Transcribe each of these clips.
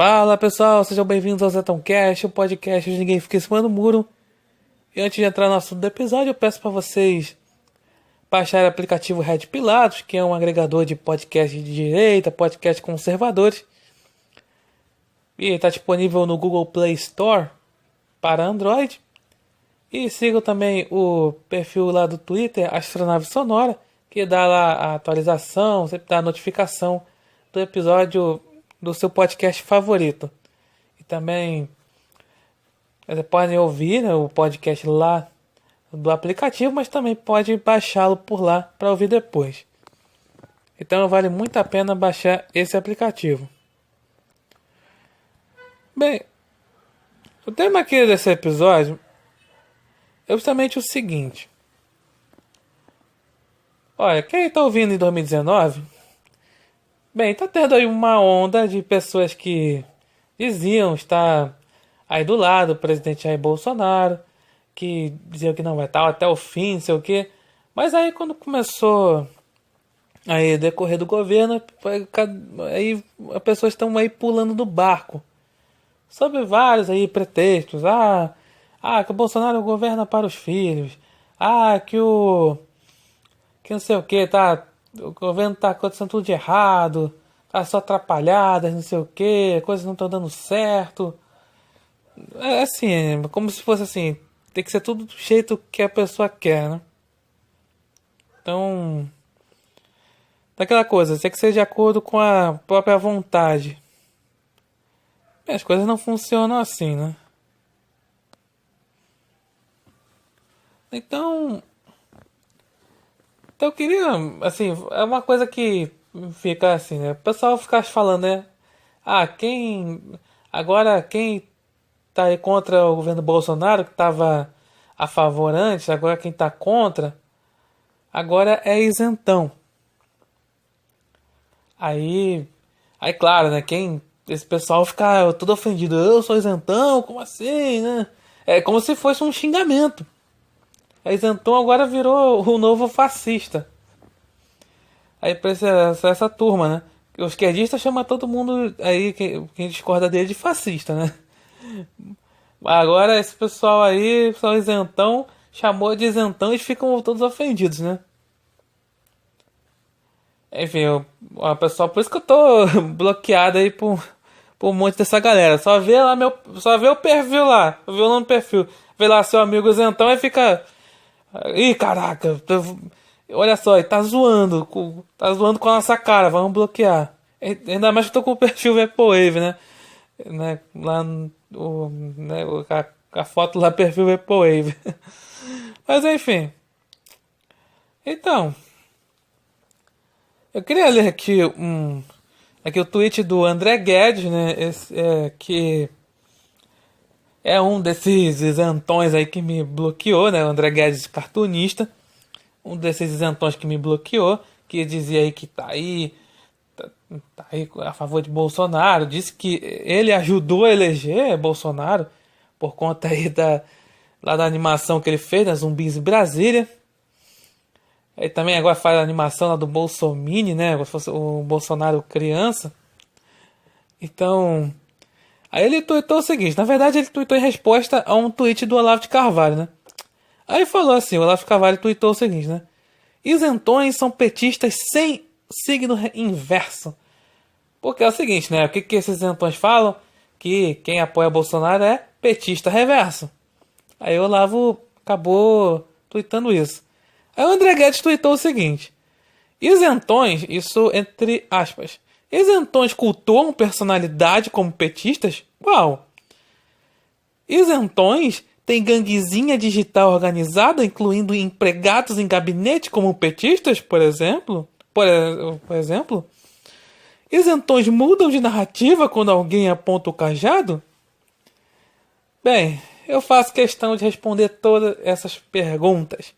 Fala pessoal, sejam bem-vindos ao Zetãocast, o podcast onde ninguém fica em cima do muro. E antes de entrar no assunto do episódio, eu peço para vocês baixarem o aplicativo Red Pilatos, que é um agregador de podcast de direita, podcast conservadores. E está disponível no Google Play Store para Android. E sigam também o perfil lá do Twitter, Astronave Sonora, que dá lá a atualização, sempre dá a notificação do episódio do seu podcast favorito. E também vocês podem ouvir, né, o podcast lá do aplicativo, mas também pode baixá-lo por lá para ouvir depois. Então vale muito a pena baixar esse aplicativo. Bem, o tema aqui desse episódio é justamente o seguinte. Olha, quem está ouvindo em 2019... Bem, tá tendo aí uma onda de pessoas que diziam estar aí do lado do presidente Jair Bolsonaro, que diziam que não vai estar até o fim, não sei o quê. Mas aí quando começou aí decorrer do governo, aí as pessoas estão aí pulando do barco. Sob vários aí pretextos. Que o Bolsonaro governa para os filhos. Que não sei o que, tá? O governo tá acontecendo tudo de errado, tá só atrapalhadas, não sei o que, coisas não estão dando certo. É assim, como se fosse assim, tem que ser tudo do jeito que a pessoa quer, né? Então, daquela coisa, tem que ser de acordo com a própria vontade. As coisas não funcionam assim, né? Então eu queria, assim, é uma coisa que fica assim, né? O pessoal fica falando, né? Quem tá aí contra o governo Bolsonaro, que tava a favor antes, agora quem tá contra, agora é isentão. Aí claro, né? Esse pessoal fica todo ofendido. Eu sou isentão, como assim, né? É como se fosse um xingamento. A isentão agora virou o novo fascista. Aí pra essa turma, né? Os esquerdistas chamam todo mundo aí, quem discorda dele, de fascista, né? Agora esse pessoal aí, pessoal isentão, chamou de isentão e ficam todos ofendidos, né? Enfim, pessoal, por isso que eu tô bloqueado aí por um monte dessa galera. Só vê o perfil lá, vê o nome do perfil, vê lá seu amigo isentão e fica... Ih, caraca, olha só, ele tá zoando com a nossa cara, vamos bloquear. Ainda mais que eu tô com o perfil Vaporwave, né? Lá a foto lá, perfil Vaporwave. Mas enfim. Então, eu queria ler aqui o tweet do André Guedes, né? Que é um desses isentões aí que me bloqueou, né? O André Guedes, cartunista. Um desses isentões que me bloqueou, que dizia aí que tá aí a favor de Bolsonaro, disse que ele ajudou a eleger Bolsonaro por conta aí lá da animação que ele fez, da Zumbis em Brasília. Aí também agora faz a animação lá do Bolsominion, né? Como se fosse o Bolsonaro criança. Então, aí ele tweetou o seguinte, na verdade ele tweetou em resposta a um tweet do Olavo de Carvalho, né? Aí falou assim, o Olavo de Carvalho tweetou o seguinte, né? Isentões são petistas sem signo inverso. Porque é o seguinte, né? O que esses isentões falam? Que quem apoia Bolsonaro é petista reverso. Aí o Olavo acabou tweetando isso. Aí o André Guedes tweetou o seguinte. Isentões, isso entre aspas. Isentões cultuam personalidade como petistas? Qual? Isentões tem ganguezinha digital organizada, incluindo empregados em gabinete como petistas, por exemplo? Por exemplo? Isentões mudam de narrativa quando alguém aponta o cajado? Bem, eu faço questão de responder todas essas perguntas.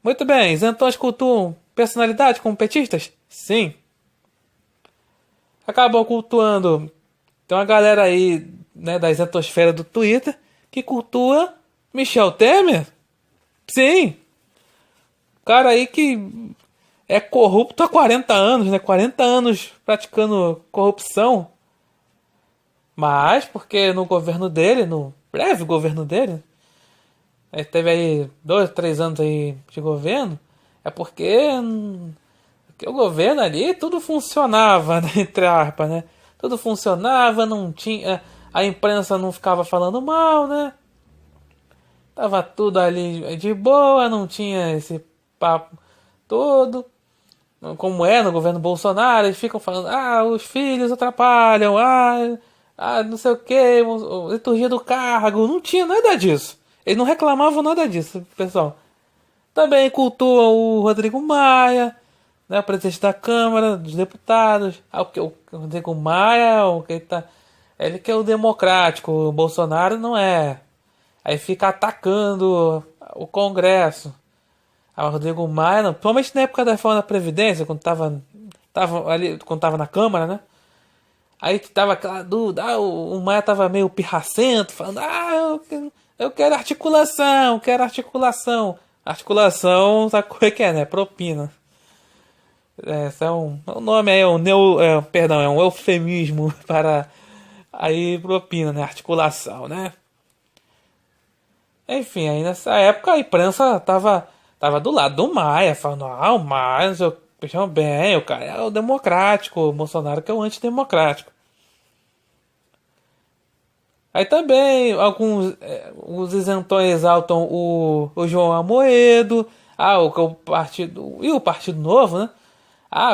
Muito bem, isentões cultuam personalidade como petistas? Sim. Acabam cultuando. Tem uma galera aí, né, da isentosfera do Twitter que cultua Michel Temer. Sim. Cara aí que é corrupto há 40 anos, né? 40 anos praticando corrupção. Mas porque no governo dele, no breve governo dele, ele teve aí 2, 3 anos aí de governo, é porque o governo ali tudo funcionava, né, entre aspas, né? Tudo funcionava, não tinha. A imprensa não ficava falando mal, né? Tava tudo ali de boa, não tinha esse papo todo. Como é no governo Bolsonaro, eles ficam falando, os filhos atrapalham, não sei o que, liturgia do cargo, não tinha nada disso. Eles não reclamavam nada disso, pessoal. Também cultuam o Rodrigo Maia, né, o presidente da Câmara dos Deputados. O Rodrigo Maia, ele que é o democrático, o Bolsonaro não é. Aí fica atacando o Congresso. O Rodrigo Maia, não, principalmente na época da reforma da Previdência, tava ali, quando tava na Câmara, né? Aí tava aquela dúvida, o Maia tava meio pirracento, falando, eu quero articulação, quero articulação. Articulação, sabe como é que é, né? Propina. Esse é um nome aí, perdão, é um eufemismo para aí propina, né? Articulação, né? Enfim, aí nessa época a imprensa tava do lado do Maia, falando, o Maia, vejam bem, o cara é o democrático, o Bolsonaro que é o antidemocrático. Aí também os isentões exaltam o João Amoedo, o partido, e o Partido Novo, né?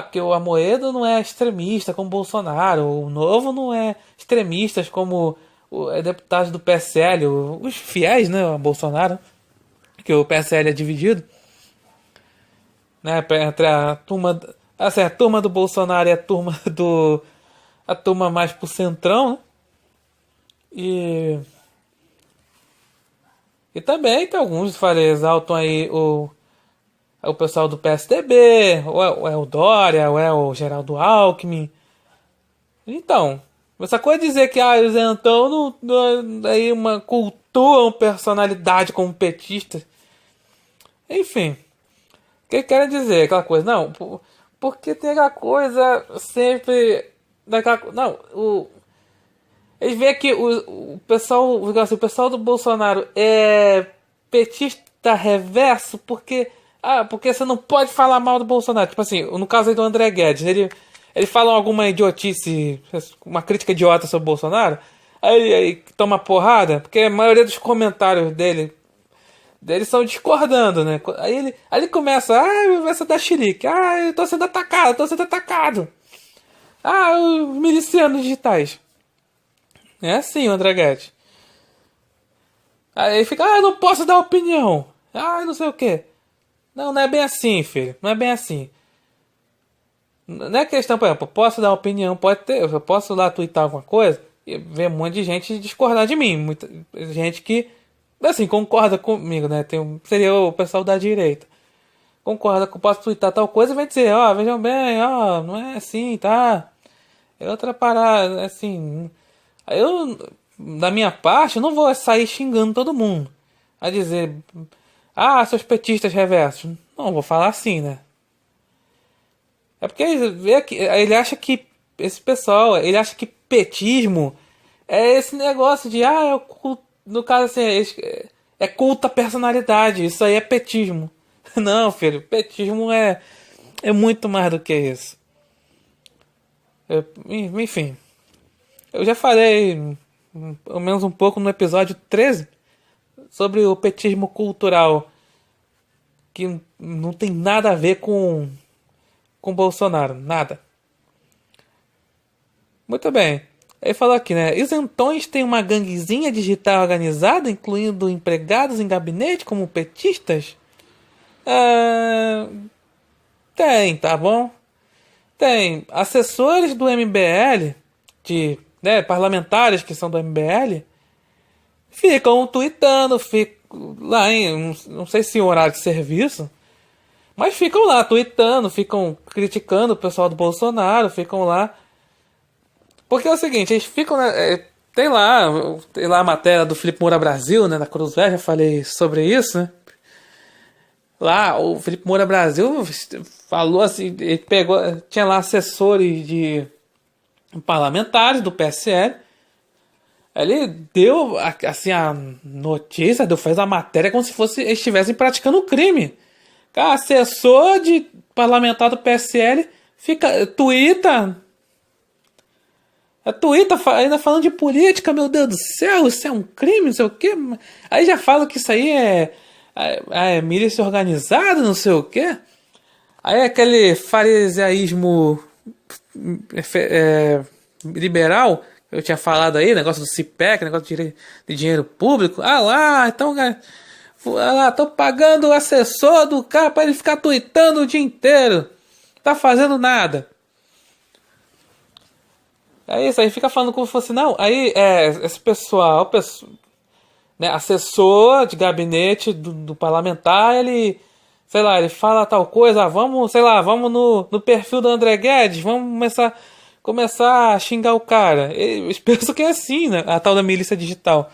Porque o Amoedo não é extremista como o Bolsonaro, o Novo não é extremistas como deputados do PSL, os fiéis, né, o Bolsonaro, que o PSL é dividido, né, entre a turma, assim, a turma do Bolsonaro e a turma mais pro centrão, né? E e também tem alguns que exaltam aí o pessoal do PSDB, ou é o Dória, ou é o Geraldo Alckmin. Então, essa coisa de dizer que os isentão aí cultuam personalidade como petista. Enfim, o que querem dizer? Aquela coisa, não, porque tem aquela coisa sempre. Não, eles veem que o pessoal, assim, o pessoal do Bolsonaro é petista reverso porque você não pode falar mal do Bolsonaro. Tipo assim, no caso aí do André Guedes, ele fala alguma idiotice, uma crítica idiota sobre o Bolsonaro, aí toma porrada, porque a maioria dos comentários dele são discordando, né? Aí ele começa, vai ser da xerique, eu tô sendo atacado, tô sendo atacado. Os milicianos digitais. É assim, o André Guedes. Aí ele fica, não posso dar opinião. Não sei o que. Não, não é bem assim, filho. Não é bem assim. Não é questão, por exemplo, posso dar opinião, pode ter. Eu posso lá twittar alguma coisa e ver um monte de gente discordar de mim. Muita gente que, assim, concorda comigo, né? Seria o pessoal da direita. Concorda que eu posso twittar tal coisa e vai dizer, vejam bem, não é assim, tá? É outra parada, assim. Eu, da minha parte, eu não vou sair xingando todo mundo. A dizer, seus petistas reversos. Não, vou falar assim, né? É porque ele acha que esse pessoal, ele acha que petismo é esse negócio de, no caso assim, é culto à personalidade. Isso aí é petismo. Não, filho, petismo é muito mais do que isso. Enfim. Eu já falei, pelo menos um pouco no episódio 13, sobre o petismo cultural, que não tem nada a ver com Bolsonaro, nada. Muito bem. Ele falou aqui, né? Isentões têm uma ganguezinha digital organizada, incluindo empregados em gabinete como petistas? Tem, tá bom? Tem assessores do MBL, parlamentares que são do MBL, ficam tweetando, ficam lá não sei se em horário de serviço, mas ficam lá tweetando, ficam criticando o pessoal do Bolsonaro, ficam lá. Porque é o seguinte, eles ficam, né, tem lá a matéria do Felipe Moura Brasil, né, da Cruzeiro, já falei sobre isso, né? Lá, o Felipe Moura Brasil falou assim, ele pegou, tinha lá assessores de parlamentares do PSL, Ele deu assim a notícia, fez a matéria como se fosse estivessem praticando crime. Cara, assessor de parlamentar do PSL fica Twitter ainda falando de política, meu Deus do céu, isso é um crime, não sei o quê. Aí já fala que isso aí é milícia organizada, não sei o quê. Aí aquele fariseísmo liberal, que eu tinha falado aí, negócio do CIPEC, negócio de dinheiro público. Ah lá, então, ah lá, tô pagando o assessor do cara pra ele ficar tweetando o dia inteiro. Tá fazendo nada. É isso, aí fica falando como se fosse, não. Aí esse pessoal, né, assessor de gabinete do parlamentar, ele, sei lá, ele fala tal coisa, vamos, sei lá, vamos no perfil do André Guedes, vamos começar a xingar o cara. Eu penso que é assim, né, a tal da milícia digital.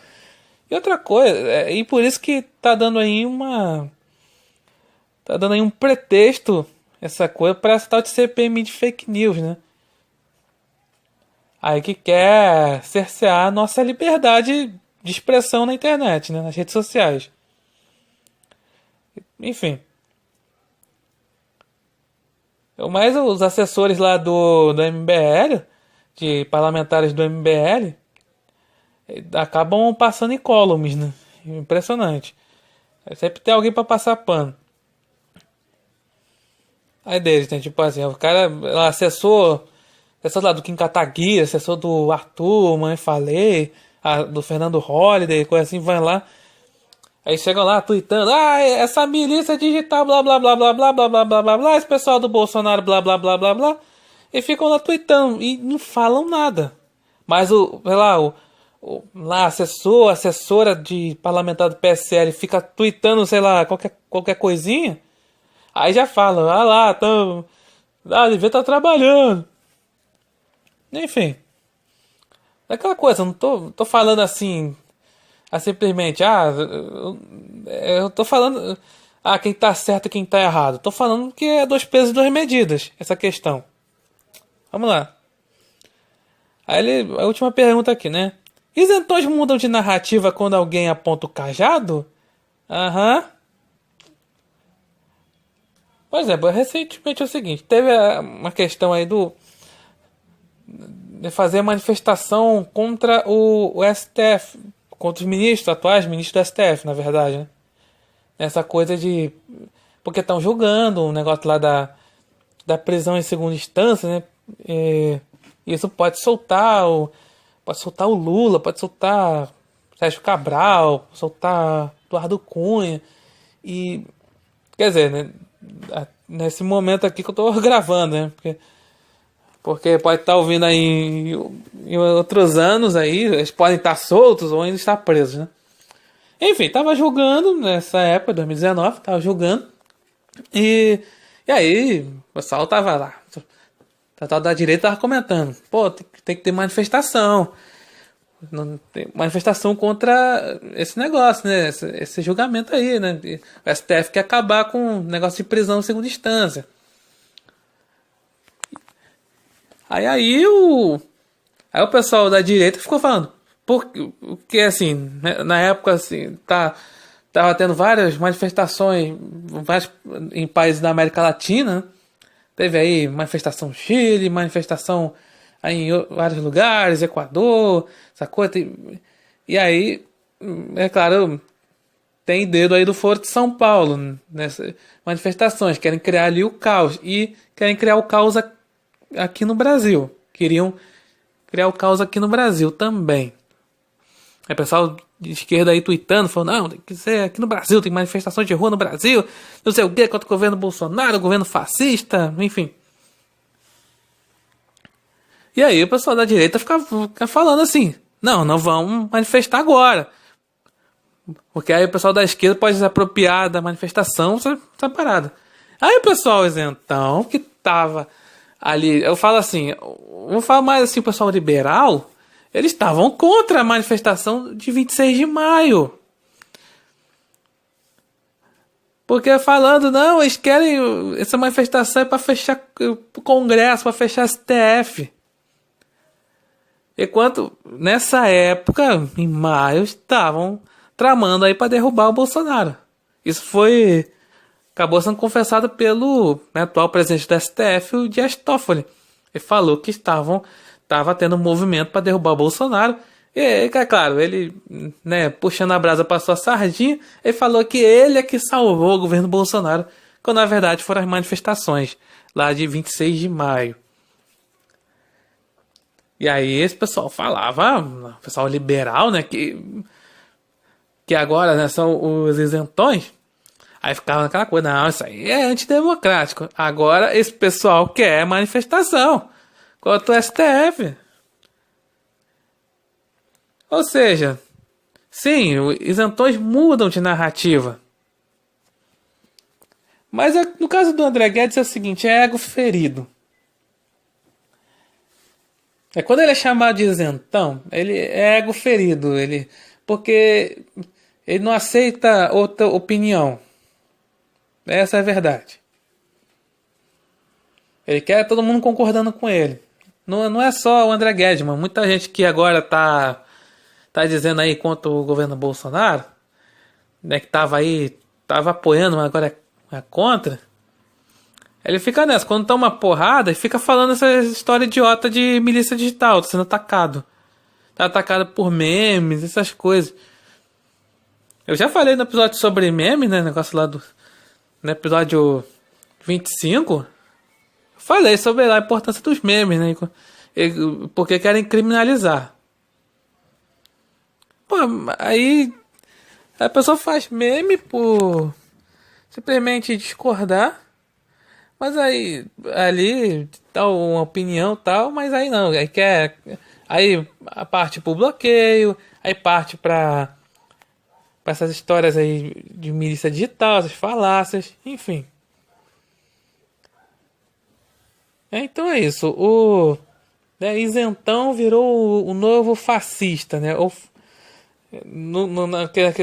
E outra coisa, e por isso que tá dando aí um pretexto, essa coisa, para essa tal de CPMI de fake news, né? Aí que quer cercear a nossa liberdade de expressão na internet, né? Nas redes sociais. Enfim. Mas os assessores lá do MBL, de parlamentares do MBL, acabam passando em columns, né? Impressionante. Sempre tem alguém pra passar pano. Aí deles, né? Tipo assim, o cara, assessor lá do Kim Kataguiri, assessor do Arthur, Mãe Falei, do Fernando Holliday, coisa assim, vai lá. Aí chegam lá tweetando, essa milícia digital, blá blá blá blá blá blá blá blá blá blá, esse pessoal do Bolsonaro, blá blá blá blá blá, e ficam lá tweetando e não falam nada. Mas sei lá, lá, assessora de parlamentar do PSL fica tweetando, sei lá, qualquer coisinha, aí já falam, lá, devia estar trabalhando. Enfim, é aquela coisa, eu não tô falando assim, simplesmente, eu tô falando, quem tá certo e quem tá errado. Tô falando que é dois pesos e duas medidas, essa questão. Vamos lá. A última pergunta aqui, né? Isentões mudam de narrativa quando alguém aponta o cajado? Aham. Por exemplo, recentemente é o seguinte, teve uma questão aí de fazer manifestação contra o STF, contra os ministros, atuais ministros do STF, na verdade, né? Essa coisa de... Porque estão julgando um negócio lá da prisão em segunda instância, né? Isso pode soltar o Lula, pode soltar Sérgio Cabral, soltar Eduardo Cunha. E, quer dizer, né? Nesse momento aqui que eu tô gravando, né? Porque pode estar ouvindo aí em outros anos aí, eles podem estar soltos ou ainda estar presos, né? Enfim, tava julgando nessa época, 2019, tava julgando. E aí, o pessoal tava lá. O pessoal da direita tava comentando. Pô, tem que ter manifestação. Manifestação contra esse negócio, né? Esse julgamento aí, né? O STF quer acabar com o negócio de prisão em segunda instância. Aí o pessoal da direita ficou falando, porque assim, né, na época assim, tava tendo várias manifestações em países da América Latina, né? Teve aí manifestação no Chile, manifestação aí em vários lugares, Equador, essa coisa. E aí, é claro, tem dedo aí do Foro de São Paulo nessas manifestações, querem criar ali o caos e querem criar o caos aqui no Brasil. Queriam criar o caos aqui no Brasil também. Aí o pessoal de esquerda aí tweetando, falando, não, tem que ser aqui no Brasil, tem manifestações de rua no Brasil, não sei o que, contra o governo Bolsonaro, o governo fascista, enfim. E aí o pessoal da direita fica falando assim, não vamos manifestar agora. Porque aí o pessoal da esquerda pode se apropriar da manifestação, essa parada. Aí o pessoal isentão, que tava ali, eu falo assim, vou falar mais assim, o pessoal liberal, eles estavam contra a manifestação de 26 de maio. Porque falando, não, eles querem, essa manifestação é para fechar o Congresso, para fechar a STF. Enquanto nessa época, em maio, estavam tramando aí para derrubar o Bolsonaro. Isso foi acabou sendo confessado pelo, né, atual presidente do STF, o Dias Toffoli. Ele falou que estava tendo um movimento para derrubar o Bolsonaro. E, é claro, ele, né, puxando a brasa para sua sardinha, ele falou que ele é que salvou o governo Bolsonaro, quando na verdade foram as manifestações lá de 26 de maio. E aí esse pessoal falava, o pessoal liberal, né, que agora, né, são os isentões. Aí ficava naquela coisa, não, isso aí é antidemocrático. Agora esse pessoal quer manifestação contra o STF. Ou seja, sim, os isentões mudam de narrativa. Mas no caso do André Guedes é o seguinte, é ego ferido. É quando ele é chamado de isentão, ele é ego ferido, porque ele não aceita outra opinião. Essa é a verdade. Ele quer todo mundo concordando com ele. Não é só o André Guedes, mano. Muita gente que agora tá dizendo aí contra o governo Bolsonaro, né, que tava apoiando, mas agora é contra. Ele fica nessa, quando tá uma porrada, ele fica falando essa história idiota de milícia digital, tá sendo atacado. Tá atacado por memes, essas coisas. Eu já falei no episódio sobre meme, né, negócio lá no episódio 25, falei sobre a importância dos memes, né, porque querem criminalizar. Pô, aí a pessoa faz meme por simplesmente discordar. Mas aí, ali, tal, uma opinião tal, mas aí não, aí quer. Aí parte pro bloqueio, aí parte pra essas histórias aí de milícia digital, essas falácias, enfim. Então é isso, isentão virou o novo fascista, né?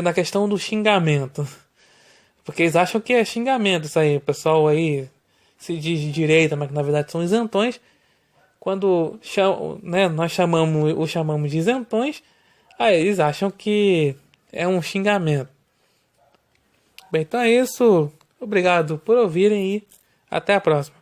Na questão do xingamento. Porque eles acham que é xingamento isso aí, o pessoal aí se diz de direita, mas que na verdade são isentões. Quando né, nós chamamos de isentões, aí eles acham que é um xingamento. Bem, então é isso. Obrigado por ouvirem e até a próxima.